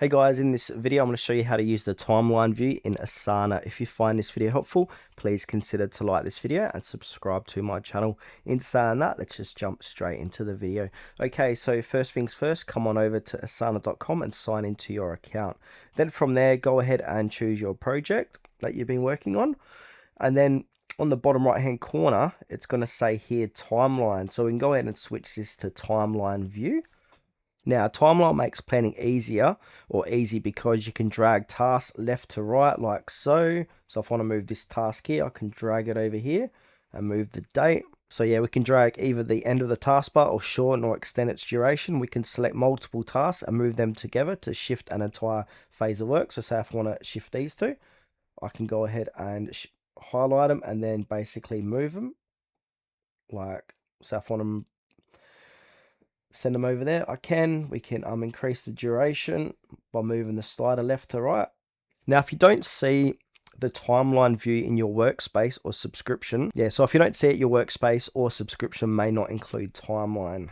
Hey guys, in this video I'm going to show you how to use the timeline view in Asana. If you find this video helpful, please consider to like this video and subscribe to my channel. In saying that, let's just jump straight into the video. Okay, so first things first, come on over to asana.com and sign into your account. Then from there, go ahead and choose your project that you've been working on. And then on the bottom right hand corner, it's going to say here timeline. So we can go ahead and switch this to timeline view. Now, timeline makes planning easier or easy because you can drag tasks left to right like so. So if I want to move this task here, I can drag it over here and move the date. So yeah, we can drag either the end of the taskbar or shorten or extend its duration. We can select multiple tasks and move them together to shift an entire phase of work. So say if I want to shift these two, I can go ahead and highlight them and then basically move them. Like, so if I want to send them over there, we can increase the duration by moving the slider left to right. Now if you don't see the timeline view in your workspace or subscription, so if you don't see it, your workspace or subscription may not include timeline.